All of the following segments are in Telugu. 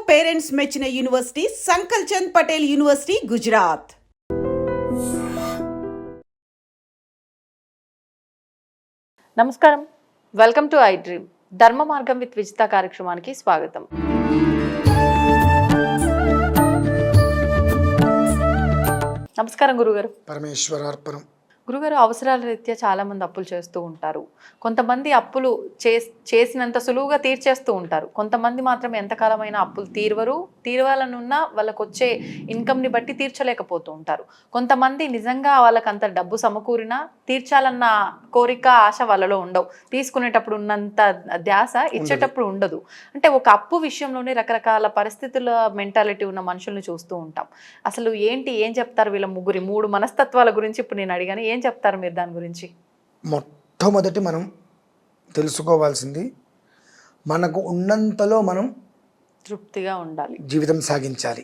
పేరెంట్స్ మెచ్చిన యూనివర్సిటీ సంకల్ చంద్ పటేల్ యూనివర్సిటీ, గుజరాత్. నమస్కారం, వెల్కమ్ టు ఐ డ్రీమ్. ధర్మ మార్గం విత్ విజిత కార్యక్రమానికి స్వాగతం. నమస్కారం గురుగారు. పరమేశ్వరార్పణం. గురుగారు, అవసరాల రీత్యా చాలా మంది అప్పులు చేస్తూ ఉంటారు. కొంతమంది అప్పులు చేసినంత సులువుగా తీర్చేస్తూ ఉంటారు. కొంతమంది మాత్రం ఎంతకాలమైన అప్పులు తీరవాలనున్నా వాళ్ళకు వచ్చే ఇన్కమ్ని బట్టి తీర్చలేకపోతూ ఉంటారు. కొంతమంది నిజంగా వాళ్ళకి అంత డబ్బు సమకూరినా తీర్చాలన్న కోరిక, ఆశ వాళ్ళలో ఉండవు. తీసుకునేటప్పుడు ఉన్నంత ధ్యాస ఇచ్చేటప్పుడు ఉండదు. అంటే ఒక అప్పు విషయంలోనే రకరకాల పరిస్థితుల మెంటాలిటీ ఉన్న మనుషుల్ని చూస్తూ ఉంటాం. అసలు ఏం చెప్తారు వీళ్ళ మూడు మనస్తత్వాల గురించి ఇప్పుడు నేను అడిగాను. ఏం చెప్తారు మీరు దాని గురించి? మొట్టమొదటి మనం తెలుసుకోవాల్సింది, మనకు ఉన్నంతలో మనం తృప్తిగా ఉండాలి, జీవితం సాగించాలి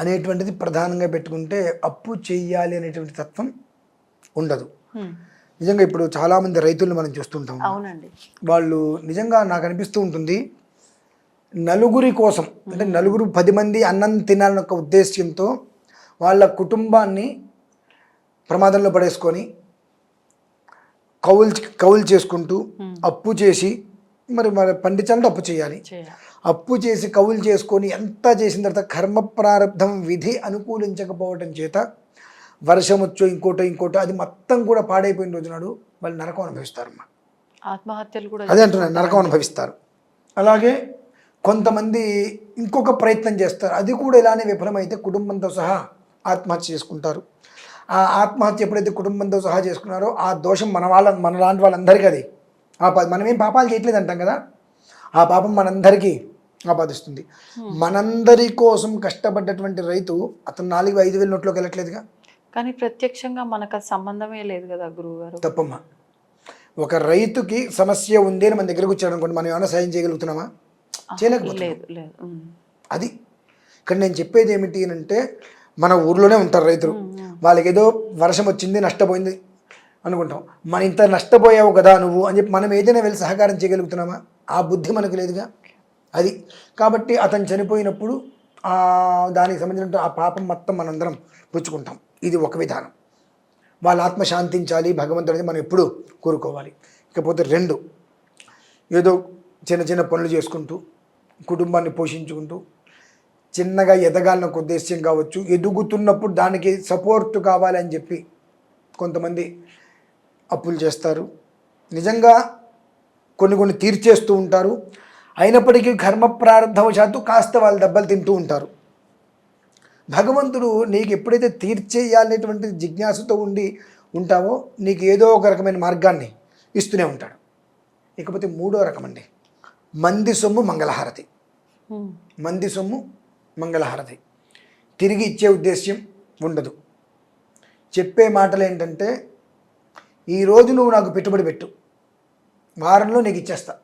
అనేటువంటిది ప్రధానంగా పెట్టుకుంటే అప్పు చేయాలి అనేటువంటి తత్వం ఉండదు. నిజంగా ఇప్పుడు చాలామంది రైతులను మనం చూస్తుంటాం. అవునండి. వాళ్ళు నిజంగా నాకు అనిపిస్తూ ఉంటుంది, నలుగురి కోసం అంటే 10 మంది అన్నం తినాలన్న ఒక ఉద్దేశ్యంతో వాళ్ళ కుటుంబాన్ని ప్రమాదంలో పడేసుకొని కౌలు చేసుకుంటూ అప్పు చేసి మరి పండించాలంటే అప్పు చేయాలి. అప్పు చేసి కౌలు చేసుకొని ఎంత చేసిన తర్వాత కర్మ ప్రారంధం విధి అనుకూలించకపోవటం చేత వర్షం వచ్చో ఇంకోటో అది మొత్తం కూడా పాడైపోయిన రోజు నాడు వాళ్ళు నరకం అనుభవిస్తారు. ఆత్మహత్యలు కూడా అదే అంటున్నారు, నరకం అనుభవిస్తారు. అలాగే కొంతమంది ఇంకొక ప్రయత్నం చేస్తారు, అది కూడా ఇలానే విఫలమైతే కుటుంబంతో సహా ఆత్మహత్య చేసుకుంటారు. ఆ ఆత్మహత్య ఎప్పుడైతే కుటుంబంతో సహా చేసుకున్నారో ఆ దోషం మన లాంటి వాళ్ళందరికీ అది మనమేం పాపాలు చేయట్లేదు అంటాం కదా, ఆ పాపం మనందరికీ ఆపాదిస్తుంది. మనందరి కోసం కష్టపడ్డటువంటి రైతు అతను 4,000-5,000 నోట్లోకి వెళ్ళట్లేదుగా. కానీ ప్రత్యక్షంగా మనకు సంబంధమే లేదు కదా గురువుగారు. తప్పమ్మా. ఒక రైతుకి సమస్య ఉంది అని మన దగ్గరకు వచ్చాడు అనుకోండి, మనం ఏమైనా సాయం చేయగలుగుతున్నామా? చేయలేకపోతున్నాం. అది ఇక్కడ నేను చెప్పేది ఏమిటి అంటే, మన ఊర్లోనే ఉంటారు రైతులు, వాళ్ళకి ఏదో వర్షం వచ్చింది నష్టపోయింది అనుకుంటాం. మన ఇంత నష్టపోయావు కదా నువ్వు అని చెప్పి మనం ఏదైనా వెళ్ళి సహకారం చేయగలుగుతున్నామా? ఆ బుద్ధి మనకు లేదుగా. అది కాబట్టి అతను చనిపోయినప్పుడు దానికి సంబంధించిన ఆ పాపం మొత్తం మనందరం పుచ్చుకుంటాం. ఇది ఒక విధానం. వాళ్ళ ఆత్మ శాంతించాలి భగవంతుడిని మనం ఎప్పుడు కోరుకోవాలి. ఇకపోతే 2, ఏదో చిన్న పనులు చేసుకుంటూ కుటుంబాన్ని పోషించుకుంటూ చిన్నగా ఎదగాలన్న ఒక ఉద్దేశ్యం కావచ్చు, ఎదుగుతున్నప్పుడు దానికి సపోర్ట్ కావాలని చెప్పి కొంతమంది అప్పులు చేస్తారు. నిజంగా కొన్ని తీర్చేస్తూ ఉంటారు. అయినప్పటికీ కర్మ ప్రారంధవశాత్తు కాస్త వాళ్ళు దెబ్బలు తింటూ ఉంటారు. భగవంతుడు నీకు ఎప్పుడైతే తీర్చేయాలనేటువంటి జిజ్ఞాసతో ఉంటావో నీకు ఏదో ఒక రకమైన మార్గాన్ని ఇస్తూనే ఉంటాడు. ఇకపోతే 3వ రకం అండి, మంది సొమ్ము మంగళహారతి. మంది సొమ్ము మంగళహారతి తిరిగి ఇచ్చే ఉద్దేశ్యం ఉండదు. చెప్పే మాటలు ఏంటంటే, ఈరోజు నువ్వు నాకు పెట్టుబడి పెట్టు, వారంలో నీకు ఇచ్చేస్తా.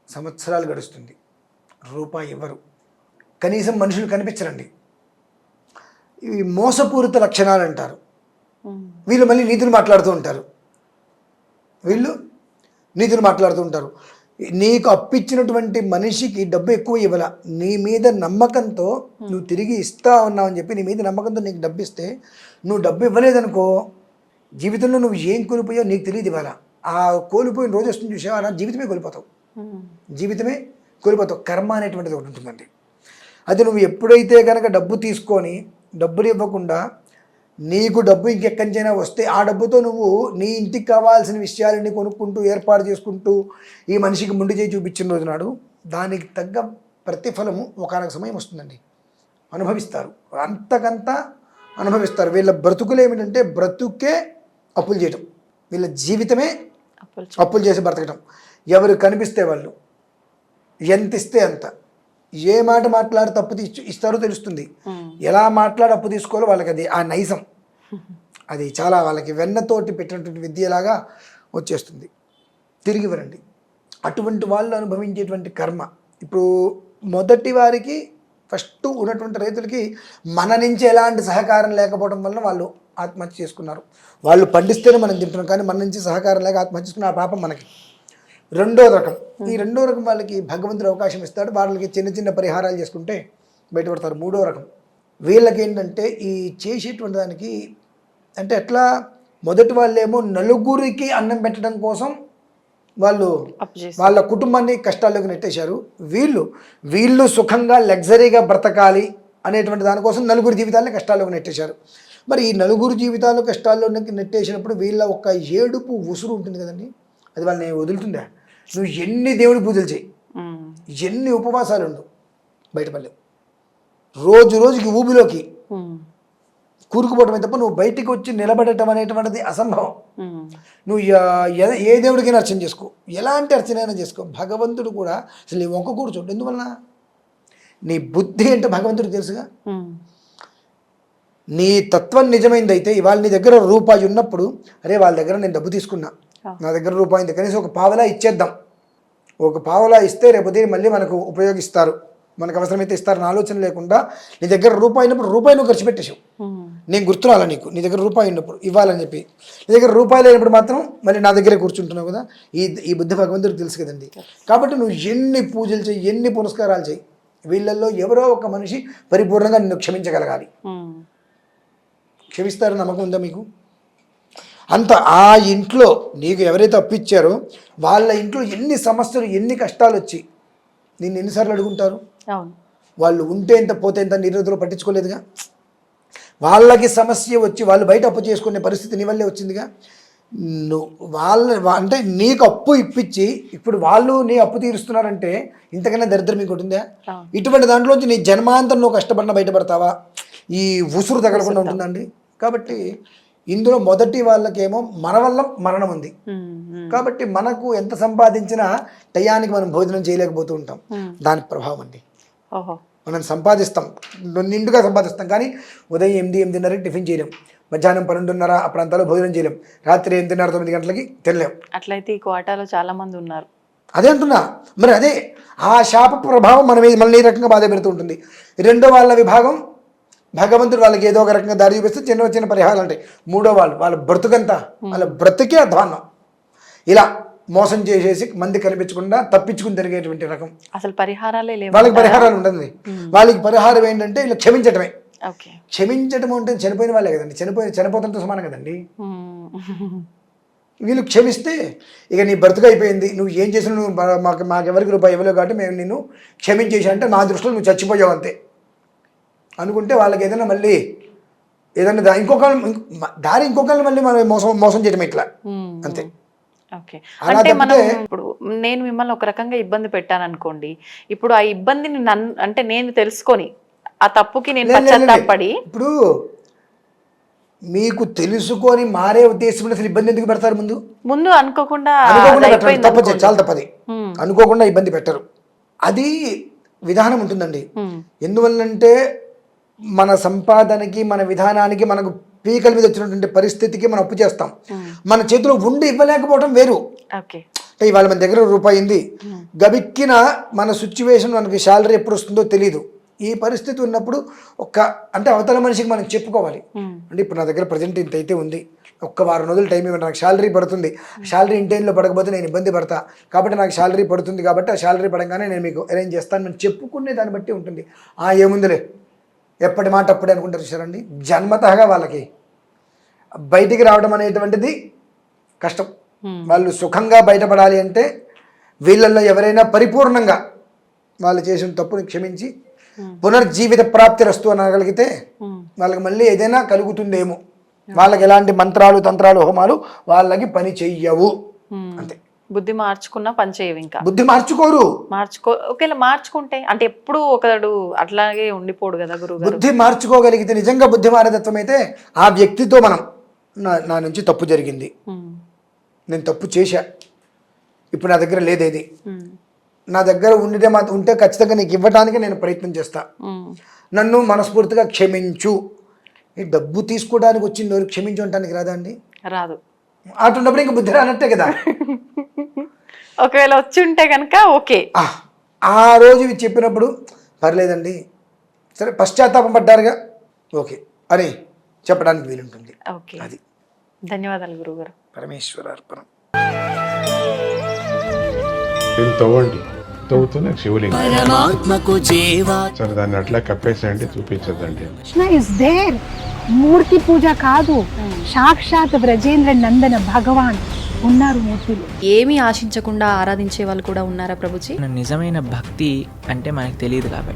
సంవత్సరాలు గడుస్తుంది, రూపాయి ఇవ్వరు. కనీసం మనుషులు కనిపించరండి. ఇవి మోసపూరిత లక్షణాలు అంటారు. వీళ్ళు మళ్ళీ నీతులు మాట్లాడుతూ ఉంటారు. నీకు అప్పిచ్చినటువంటి మనిషికి డబ్బు ఎక్కువ ఇవ్వాల, నీ మీద నమ్మకంతో నువ్వు తిరిగి ఇస్తా ఉన్నావు అని చెప్పి నీ మీద నమ్మకంతో నీకు డబ్బు ఇస్తే, నువ్వు డబ్బు ఇవ్వలేదనుకో జీవితంలో నువ్వు ఏం కోల్పోయావు నీకు తెలియదు. ఇవ్వాల ఆ కోల్పోయిన రోజు వస్తుంది చూసావా, నా జీవితమే కోల్పోతావు. కర్మ అనేటువంటిది ఒకటి ఉంటుందండి. అది నువ్వు ఎప్పుడైతే కనుక డబ్బు తీసుకొని డబ్బులు ఇవ్వకుండా నీకు డబ్బు ఇంకెక్కడి నుంచైనా వస్తే ఆ డబ్బుతో నువ్వు నీ ఇంటికి కావాల్సిన విషయాలని కొనుక్కుంటూ ఏర్పాటు చేసుకుంటూ ఈ మనిషికి ముందు చేయి చూపించిన రోజు నాడు దానికి తగ్గ ప్రతిఫలము ఒకనొక సమయం వస్తుందండి. అనుభవిస్తారు, అంతకంత అనుభవిస్తారు. వీళ్ళ బ్రతుకులు ఏమిటంటే బ్రతుకే అప్పులు చేయటం, వీళ్ళ జీవితమే అప్పులు చేసి బ్రతకటం. ఎవరు కనిపిస్తే వాళ్ళు, ఎంత ఇస్తే అంత, ఏ మాట మాట్లాడి తప్పు ఇస్తారో తెలుస్తుంది, ఎలా మాట్లాడి అప్పు తీసుకోవాలో వాళ్ళకి అది ఆ నైజం, అది చాలా వాళ్ళకి వెన్నతోటి పెట్టినటువంటి విద్యలాగా వచ్చేస్తుంది. తిరిగి ఇవ్వరండి. అటువంటి వాళ్ళు అనుభవించేటువంటి కర్మ. ఇప్పుడు మొదటి వారికి ఫస్ట్ ఉన్నటువంటి రైతులకి మన నుంచి ఎలాంటి సహకారం లేకపోవడం వలన వాళ్ళు ఆత్మహత్య చేసుకున్నారు. వాళ్ళు పండిస్తేనే మనం తింటున్నాం, కానీ మన నుంచి సహకారం లేక ఆత్మహత్య చేసుకున్న ఆ పాపం మనకి. రెండో రకం, ఈ రెండో రకం వాళ్ళకి భగవంతుడు అవకాశం ఇస్తాడు, వాళ్ళకి చిన్న చిన్న పరిహారాలు చేసుకుంటే బయటపడతారు. మూడో రకం వీళ్ళకి ఏంటంటే ఈ చేసేటువంటి దానికి అంటే ఎట్లా, మొదటి వాళ్ళేమో నలుగురికి అన్నం పెట్టడం కోసం వాళ్ళు వాళ్ళ కుటుంబాన్ని కష్టాల్లోకి నెట్టేశారు. వీళ్ళు సుఖంగా లగ్జరీగా బ్రతకాలి అనేటువంటి దానికోసం నలుగురు జీవితాలని కష్టాల్లోకి నెట్టేశారు. మరి ఈ నలుగురు జీవితాలు కష్టాల్లో నెట్టేసినప్పుడు వీళ్ళ ఒక ఏడుపు ఉసురు ఉంటుంది కదండి, అది వాళ్ళని వదులుతుందా? నువ్వు ఎన్ని దేవుడి పూజలు చేయి, ఎన్ని ఉపవాసాలు ఉండు, బయటపడలేవు. రోజు రోజుకి ఊబిలోకి కూరుకుపోవటమే తప్ప నువ్వు బయటికి వచ్చి నిలబడటం అనేటువంటిది అసంభవం. నువ్వు ఏ దేవుడికైనా అర్చన చేసుకో, ఎలాంటి అర్చనైనా చేసుకో, భగవంతుడు కూడా అసలు నీ వంక కూర్చోండి. ఎందువలన? నీ బుద్ధి ఏంటో భగవంతుడికి తెలుసుగా. నీ తత్వం నిజమైందైతే ఇవాళ నీ దగ్గర రూపాయి ఉన్నప్పుడు, అరే వాళ్ళ దగ్గర నేను డబ్బు తీసుకున్నా, నా దగ్గర రూపాయి ఉంది, కనీసం ఒక పావలా ఇచ్చేద్దాం, ఒక పావలా ఇస్తే రేపు మళ్ళీ మనకు ఉపయోగిస్తారు, మనకు అవసరమైతే ఇస్తారని ఆలోచన లేకుండా నీ దగ్గర రూపాయి ఉన్నప్పుడు రూపాయి నువ్వు ఖర్చు పెట్టేసావు. నేను గుర్తురాలా నీకు, నీ దగ్గర రూపాయి ఉన్నప్పుడు ఇవ్వాలని చెప్పి, నీ దగ్గర రూపాయి లేనప్పుడు మాత్రం మళ్ళీ నా దగ్గరే కూర్చుంటున్నావు కదా. ఈ బుద్ధి భగవంతుడికి తెలుసు కదండి. కాబట్టి నువ్వు ఎన్ని పూజలు చేయి, ఎన్ని పునస్కారాలు చేయి, వీళ్ళల్లో ఎవరో ఒక మనిషి పరిపూర్ణంగా నిన్ను క్షమించగలగాలి. క్షమిస్తారని నమ్మకం ఉందా మీకు? అంత ఆ ఇంట్లో నీకు ఎవరైతే అప్పిచ్చారో వాళ్ళ ఇంట్లో ఎన్ని సమస్యలు, ఎన్ని కష్టాలు వచ్చి నిన్ను ఎన్నిసార్లు అడుగుంటారు? వాళ్ళు ఉంటే ఎంత పోతే ఎంత నీరుదులు పట్టించుకోలేదుగా. వాళ్ళకి సమస్య వచ్చి వాళ్ళు బయట అప్పు చేసుకునే పరిస్థితి నీ వల్లే వచ్చిందిగా. అంటే నీకు అప్పు ఇప్పించి ఇప్పుడు వాళ్ళు నీ అప్పు తీరుస్తున్నారంటే ఇంతకన్నా దరిద్రం మీకు ఉంటుందా? ఇటువంటి దాంట్లోంచి నీ జన్మాంతం నువ్వు కష్టపడిన బయటపడతావా? ఈ ఉసురు తగలకుండా ఉంటుందండి. కాబట్టి ఇందులో మొదటి వాళ్ళకేమో మన వల్ల మరణం ఉంది కాబట్టి మనకు ఎంత సంపాదించినా టయానికి మనం భోజనం చేయలేకపోతూ ఉంటాం. దాని ప్రభావం అండి. మనం సంపాదిస్తాం, నిండుగా సంపాదిస్తాం, కానీ ఉదయం 8-8:30 టిఫిన్ చేయలేం, మధ్యాహ్నం 12:30 ఆ ప్రాంతాల్లో భోజనం చేయలేం, రాత్రి 8:30-9 గంటలకి తినలేం. అట్లయితే ఈ కోటాలో చాలా మంది ఉన్నారు. అదే అంటున్నా. మరి అదే ఆ శాప ప్రభావం మన మీద మనల్ని ఈ రకంగా బాధ పెడుతూ ఉంటుంది. రెండో వాళ్ళ విభాగం భగవంతుడు వాళ్ళకి ఏదో ఒక రకంగా దారి చూపిస్తే చిన్న చిన్న పరిహారాలు ఉంటాయి. మూడో వాళ్ళ బ్రతుకంతా, వాళ్ళ బ్రతుకే అధ్వాన్నం. ఇలా మోసం చేసేసి మంది కనిపించకుండా తప్పించుకుని తిరిగేటువంటి రకం. అసలు పరిహారాలే లేవు వాళ్ళకి. పరిహారాలు ఉంటుంది. వాళ్ళకి పరిహారం ఏంటంటే ఇలా క్షమించటమే. క్షమించటం అంటే చనిపోయిన వాళ్ళే కదండి, చనిపోతంతో సమానం కదండి. వీళ్ళు క్షమిస్తే ఇక నీ బ్రతుకు అయిపోయింది, నువ్వు ఏం చేసిన నువ్వు మాకెవరికి రూపాయి ఇవ్వలేవు కాబట్టి మేము నిన్ను క్షమించేసి అంటే నా దృష్టిలో నువ్వు చచ్చిపోయావు అంతే అనుకుంటే వాళ్ళకి ఏదైనా మళ్ళీ ఏదైనా ఇంకొకరిని మళ్ళీ మనం మోసం చేయడం ఇట్లా అంతే. ఓకే, అంటే మనం ఇప్పుడు నేను మిమ్మల్ని ఒక రకంగా ఇబ్బంది పెట్టాను అనుకోండి, ఇప్పుడు ఆ ఇబ్బందిని అంటే నేను తెలుసుకొని ఆ తప్పుకి నేను పశ్చాత్తాపడి, ఇప్పుడు మీకు తెలుసుకొని మారే ఉద్దేశం అసలు ఇబ్బంది ఎందుకు పెడతారు? ముందు అనుకోకుండా తప్పదు, చాలా తప్పది. అనుకోకుండా ఇబ్బంది పెట్టరు, అది విధానం ఉంటుందండి. ఎందువల్లంటే మన సంపాదనకి, మన విధానానికి, మనకు పీకల మీద వచ్చినటువంటి పరిస్థితికి మనం అప్పు చేస్తాం. మన చేతిలో ఉండి ఇవ్వలేకపోవడం వేరు. అంటే ఇవాళ మన దగ్గర రూపాయి ఉంది, గబిక్కిన మన సిచ్యువేషన్, మనకి శాలరీ ఎప్పుడు వస్తుందో తెలియదు. ఈ పరిస్థితి ఉన్నప్పుడు అంటే అవతల మనిషికి మనం చెప్పుకోవాలి. అంటే ఇప్పుడు నా దగ్గర ప్రజెంట్ ఇంత అయితే ఉంది, ఒక్క వారం రోజులు టైం ఇవ్వండి, నాకు శాలరీ పడుతుంది, శాలరీ ఇంటైన్లో పడకపోతే నేను ఇబ్బంది పడతా, కాబట్టి నాకు శాలరీ పడుతుంది, కాబట్టి ఆ శాలరీ పడంగానే నేను మీకు అరేంజ్ చేస్తాను, నేను చెప్పుకునే దాన్ని బట్టి ఉంటుంది. ఏముందిలే ఎప్పటి మాట అప్పుడే అనుకుంటారు చూసారండి. జన్మతహగా వాళ్ళకి బయటికి రావడం అనేటువంటిది కష్టం. వాళ్ళు సుఖంగా బయటపడాలి అంటే వీళ్ళల్లో ఎవరైనా పరిపూర్ణంగా వాళ్ళు చేసిన తప్పుని క్షమించి పునర్జీవిత ప్రాప్తి రస్తు అనగలిగితే వాళ్ళకి మళ్ళీ ఏదైనా కలుగుతుందేమో. వాళ్ళకి ఎలాంటి మంత్రాలు, తంత్రాలు, హోమాలు వాళ్ళకి పని చెయ్యవు అంతే. బుద్ధి మార్చుకున్నా పని చేయవు. ఇంకా బుద్ధి మార్చుకోరు. ఒకవేళ మార్చుకుంటే అంటే ఎప్పుడు ఒకడు అట్లాగే ఉండిపోడు కదా గురువు. బుద్ధి మార్చుకోగలిగితే, నిజంగా బుద్ధి మారేతత్వం అయితే ఆ వ్యక్తితో మనం నా నుంచి తప్పు జరిగింది, నేను తప్పు చేశా, ఇప్పుడు నా దగ్గర లేదేది, నా దగ్గర ఉంటే ఖచ్చితంగా నీకు ఇవ్వడానికి నేను ప్రయత్నం చేస్తా, నన్ను మనస్ఫూర్తిగా క్షమించు. ఈ డబ్బు తీసుకోవడానికి వచ్చింది క్షమించు అంటానికి రాదా అండి? రాదు. అటున్నప్పుడు ఇంకా బుద్ధి రానట్టే కదా. ఒకవేళ వచ్చి ఉంటే కనుక ఓకే, ఆ రోజు చెప్పినప్పుడు పర్లేదండి, సరే పశ్చాత్తాపం పడ్డారుగా, ఓకే అని చెప్పడానికి వీలుంటుంది. అది. ధన్యవాదాలు గురువుగారు. పరమేశ్వర అర్పణం. దీన్ని తవ్వండి, తవ్వుతూనే శివలింగం. పరమాత్మకు జీవా సరే దాన్ని అట్లా కప్పేసేయండి, చూపించదండి. Krishna is there. మూర్తి పూజ కాదు, సాక్షాత్ బ్రజేంద్ర నందన భగవాన్ ఉన్నారు మూర్తిలో. ఏమీ ఆశించకుండా ఆరాధించే వాళ్ళు కూడా ఉన్నారా ప్రభుజీ? నిజమైన భక్తి అంటే మనకు తెలియదు కాబట్టి